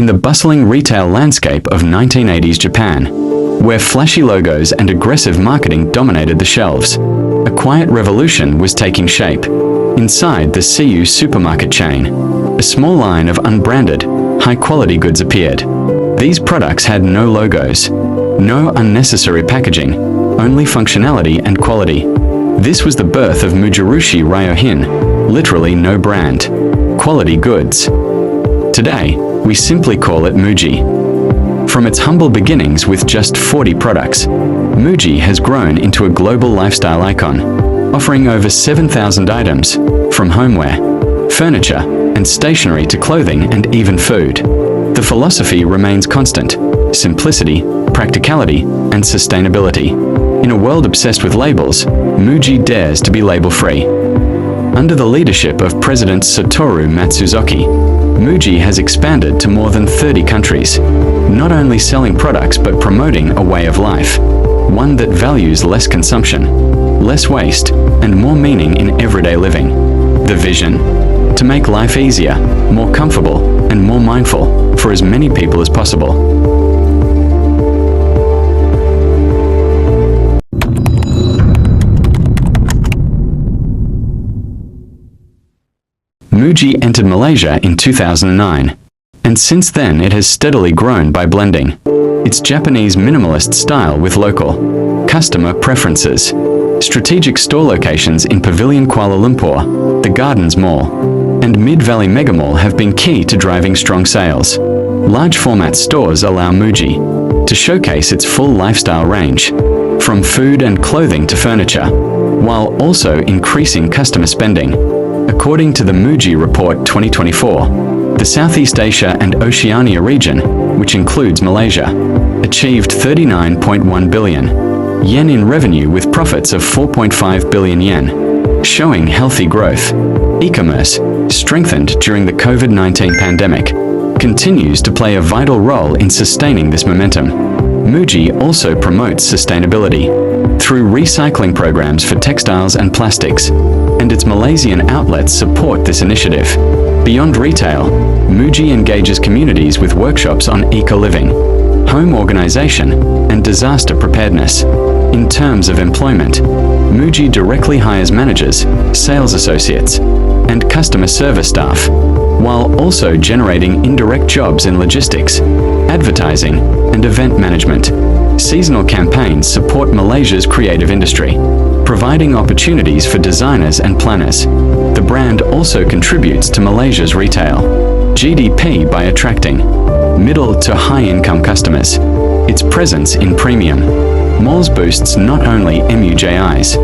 the bustling retail landscape of 1980s Japan, where flashy logos and aggressive marketing dominated the shelves, a quiet revolution was taking shape. Inside the CU supermarket chain, a small line of unbranded, high-quality goods appeared. These products had no logos, no unnecessary packaging, only functionality and quality. This was the birth of Muji Ryohin, literally no brand, quality goods. Today, we simply call it Muji. From its humble beginnings with just 40 products, Muji has grown into a global lifestyle icon, offering over 7,000 items, from homeware, furniture, and stationery to clothing and even food. The philosophy remains constant: simplicity, practicality, and sustainability. In a world obsessed with labels, Muji dares to be label-free. Under the leadership of President Satoru Matsuzoki, Muji has expanded to more than 30 countries, not only selling products but promoting a way of life, one that values less consumption, less waste, and more meaning in everyday living. The vision? To make life easier, more comfortable, and more mindful for as many people as possible. Muji entered Malaysia in 2009, and since then it has steadily grown by blending its Japanese minimalist style with local customer preferences. Strategic store locations in Pavilion Kuala Lumpur, the Gardens Mall, and Mid-Valley Mega Mall have been key to driving strong sales. Large format stores allow Muji to showcase its full lifestyle range, from food and clothing to furniture, while also increasing customer spending. According to the Muji Report 2024, the Southeast Asia and Oceania region, which includes Malaysia, achieved 39.1 billion yen in revenue with profits of 4.5 billion yen, showing healthy growth. E-commerce, strengthened during the COVID-19 pandemic, continues to play a vital role in sustaining this momentum. Muji also promotes sustainability through recycling programs for textiles and plastics, and its Malaysian outlets support this initiative. Beyond retail, Muji engages communities with workshops on eco-living, home organization, and disaster preparedness. In terms of employment, Muji directly hires managers, sales associates, and customer service staff, while also generating indirect jobs in logistics, advertising, and event management. Seasonal campaigns support Malaysia's creative industry, providing opportunities for designers and planners. The brand also contributes to Malaysia's retail GDP by attracting middle to high-income customers. Its presence in premium malls boosts not only MUJI's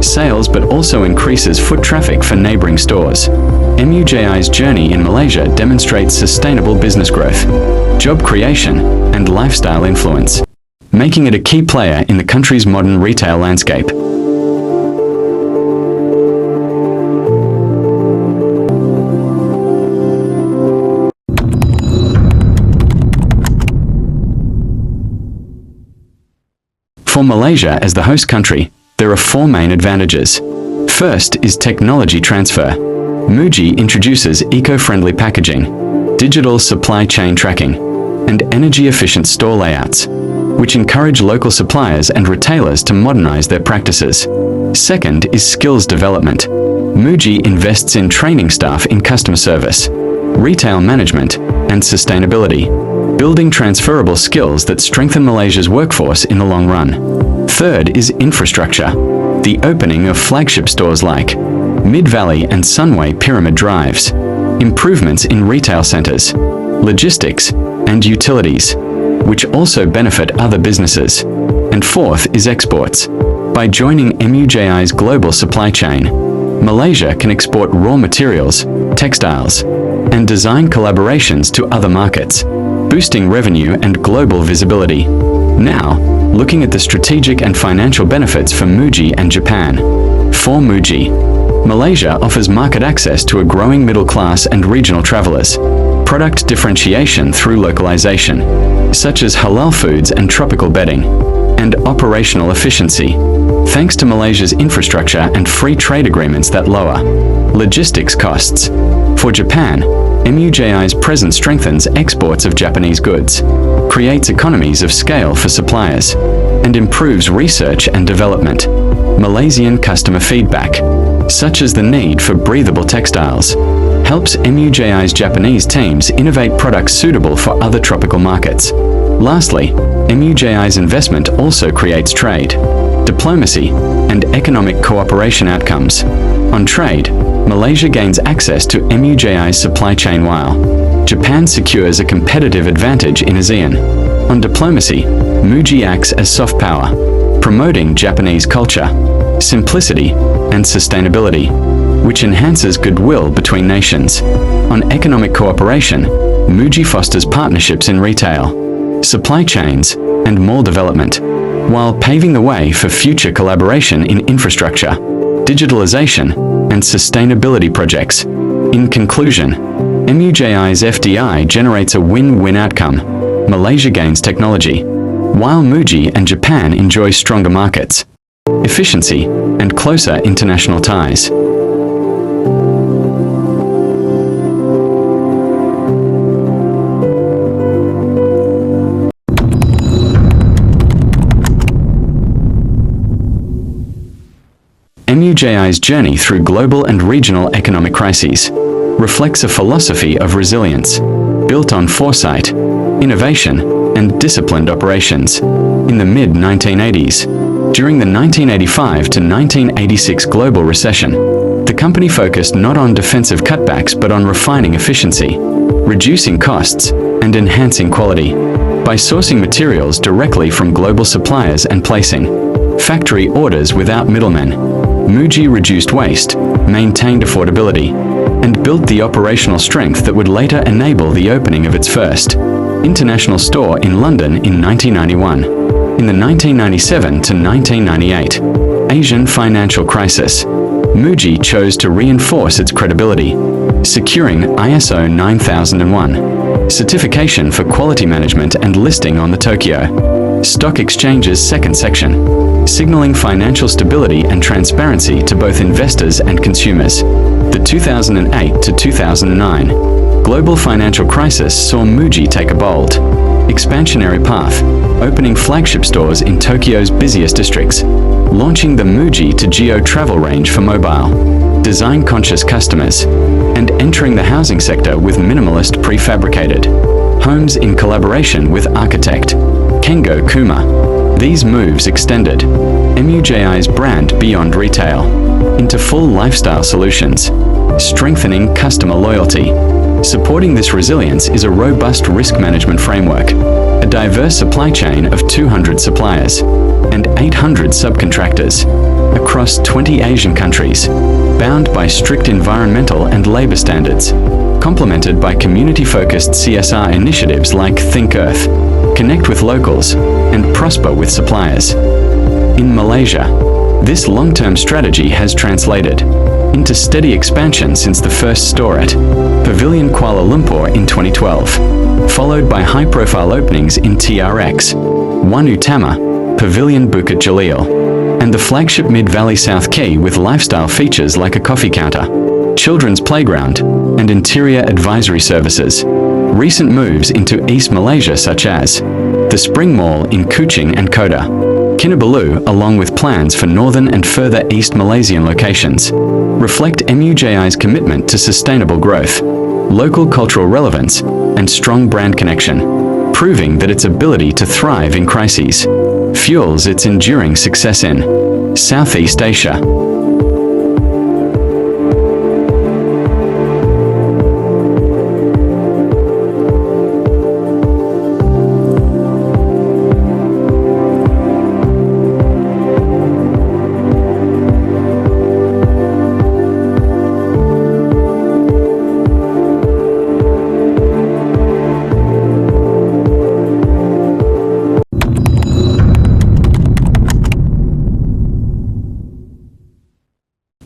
sales but also increases foot traffic for neighboring stores. MUJI's journey in Malaysia demonstrates sustainable business growth, job creation, and lifestyle influence, making it a key player in the country's modern retail landscape. For Malaysia as the host country, there are four main advantages. First is technology transfer. Muji introduces eco-friendly packaging, digital supply chain tracking, and energy-efficient store layouts, which encourage local suppliers and retailers to modernize their practices. Second is skills development. Muji invests in training staff in customer service, retail management, and sustainability, building transferable skills that strengthen Malaysia's workforce in the long run. Third is infrastructure. The opening of flagship stores like Mid-Valley and Sunway Pyramid Drives, improvements in retail centers, logistics, and utilities, which also benefit other businesses. And fourth is exports. By joining MUJI's global supply chain, Malaysia can export raw materials, textiles, and design collaborations to other markets, boosting revenue and global visibility. Now, looking at the strategic and financial benefits for Muji and Japan. For Muji, Malaysia offers market access to a growing middle class and regional travelers, product differentiation through localization, such as halal foods and tropical bedding, and operational efficiency, thanks to Malaysia's infrastructure and free trade agreements that lower logistics costs. For Japan, MUJI's presence strengthens exports of Japanese goods, creates economies of scale for suppliers, and improves research and development. Malaysian customer feedback, such as the need for breathable textiles, helps MUJI's Japanese teams innovate products suitable for other tropical markets. Lastly, MUJI's investment also creates trade, diplomacy, and economic cooperation outcomes. On trade, Malaysia gains access to MUJI's supply chain while Japan secures a competitive advantage in ASEAN. On diplomacy, Muji acts as soft power, promoting Japanese culture, simplicity, and sustainability, which enhances goodwill between nations. On economic cooperation, Muji fosters partnerships in retail, supply chains, and mall development, while paving the way for future collaboration in infrastructure, digitalization, and sustainability projects. In conclusion, MUJI's FDI generates a win-win outcome. Malaysia gains technology, while Muji and Japan enjoy stronger markets, efficiency, and closer international ties. MUJI's journey through global and regional economic crises reflects a philosophy of resilience, built on foresight, innovation, and disciplined operations. In the mid-1980s, during the 1985 to 1986 global recession, the company focused not on defensive cutbacks but on refining efficiency, reducing costs, and enhancing quality. By sourcing materials directly from global suppliers and placing factory orders without middlemen, Muji reduced waste, maintained affordability, and built the operational strength that would later enable the opening of its first international store in London in 1991. In the 1997 to 1998 Asian financial crisis, Muji chose to reinforce its credibility, securing ISO 9001 certification for quality management and listing on the Tokyo Stock Exchange's second section, signaling financial stability and transparency to both investors and consumers. The 2008 to 2009 global financial crisis saw Muji take a bold, expansionary path, opening flagship stores in Tokyo's busiest districts, launching the Muji to Geo travel range for mobile, design-conscious customers, and entering the housing sector with minimalist prefabricated homes in collaboration with architect Kengo Kuma. These moves extended MUJI's brand beyond retail into full lifestyle solutions, strengthening customer loyalty. Supporting this resilience is a robust risk management framework, a diverse supply chain of 200 suppliers and 800 subcontractors across 20 Asian countries, bound by strict environmental and labor standards, complemented by community-focused CSR initiatives like Think Earth, Connect with Locals, and Prosper with Suppliers. In Malaysia, this long-term strategy has translated into steady expansion since the first store at Pavilion Kuala Lumpur in 2012, followed by high-profile openings in TRX, One Utama, Pavilion Bukit Jalil, and the flagship Mid-Valley South Quay with lifestyle features like a coffee counter, children's playground, and interior advisory services. Recent moves into East Malaysia such as the Spring Mall in Kuching and Kota, Kinabalu, along with plans for northern and further East Malaysian locations, reflect MUJI's commitment to sustainable growth, local cultural relevance, and strong brand connection, proving that its ability to thrive in crises fuels its enduring success in Southeast Asia.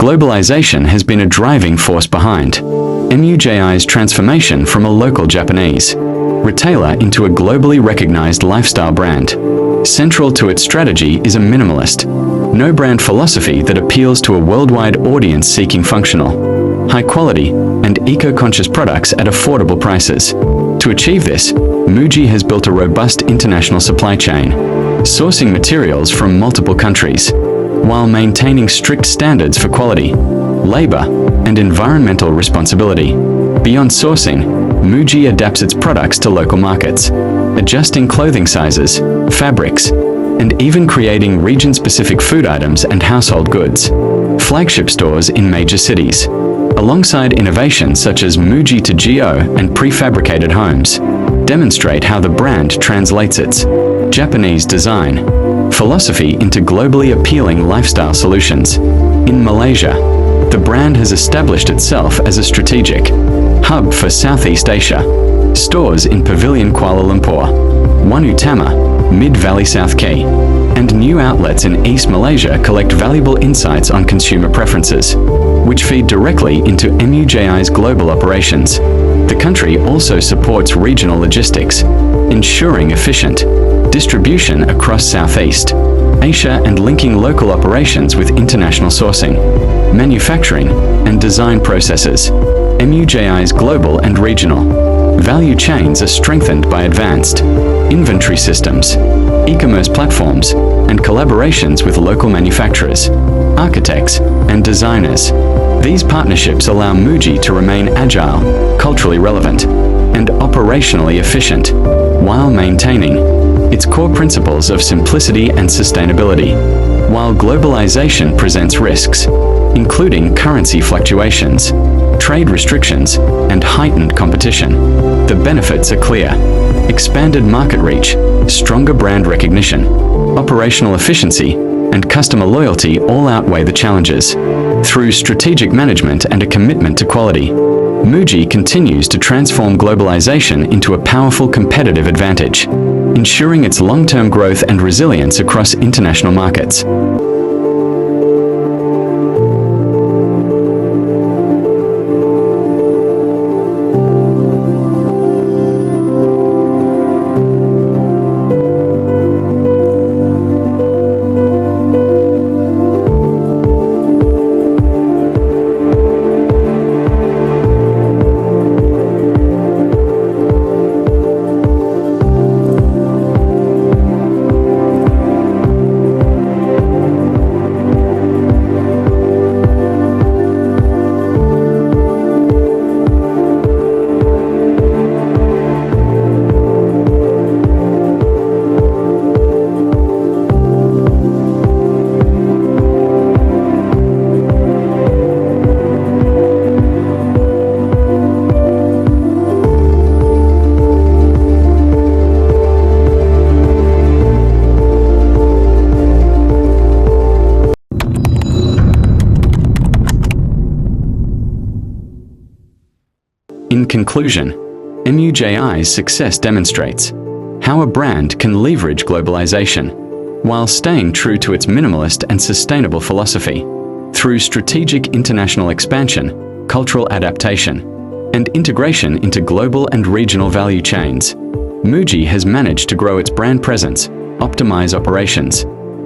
Globalization has been a driving force behind MUJI's transformation from a local Japanese retailer into a globally recognized lifestyle brand. Central to its strategy is a minimalist, no-brand philosophy that appeals to a worldwide audience seeking functional, high-quality, and eco-conscious products at affordable prices. To achieve this, Muji has built a robust international supply chain, sourcing materials from multiple countries, while maintaining strict standards for quality, labor, and environmental responsibility. Beyond sourcing, Muji adapts its products to local markets, adjusting clothing sizes, fabrics, and even creating region-specific food items and household goods. Flagship stores in major cities, alongside innovations such as Muji to Geo and prefabricated homes, demonstrate how the brand translates its Japanese design philosophy into globally appealing lifestyle solutions. In Malaysia, the brand has established itself as a strategic hub for Southeast Asia. Stores in Pavilion Kuala Lumpur, One Utama, Mid-Valley South Key, and new outlets in East Malaysia collect valuable insights on consumer preferences, which feed directly into MUJI's global operations. The country also supports regional logistics, ensuring efficient distribution across Southeast Asia and linking local operations with international sourcing, manufacturing, and design processes. MUJI's global and regional value chains are strengthened by advanced inventory systems, e-commerce platforms, and collaborations with local manufacturers, architects, and designers. These partnerships allow Muji to remain agile, culturally relevant, and operationally efficient, while maintaining its core principles of simplicity and sustainability. While globalization presents risks, including currency fluctuations, trade restrictions, and heightened competition, the benefits are clear. Expanded market reach, stronger brand recognition, operational efficiency, and customer loyalty all outweigh the challenges. Through strategic management and a commitment to quality, Muji continues to transform globalization into a powerful competitive advantage, ensuring its long-term growth and resilience across international markets. In conclusion, MUJI's success demonstrates how a brand can leverage globalization while staying true to its minimalist and sustainable philosophy. Through strategic international expansion, cultural adaptation, and integration into global and regional value chains, Muji has managed to grow its brand presence, optimize operations,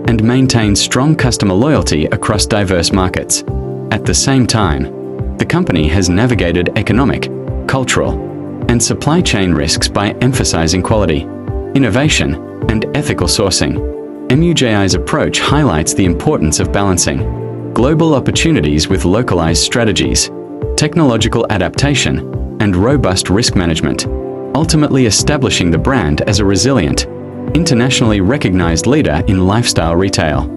and maintain strong customer loyalty across diverse markets. At the same time, the company has navigated economic, cultural, and supply chain risks by emphasizing quality, innovation, and ethical sourcing. MUJI's approach highlights the importance of balancing global opportunities with localized strategies, technological adaptation, and robust risk management, ultimately establishing the brand as a resilient, internationally recognized leader in lifestyle retail.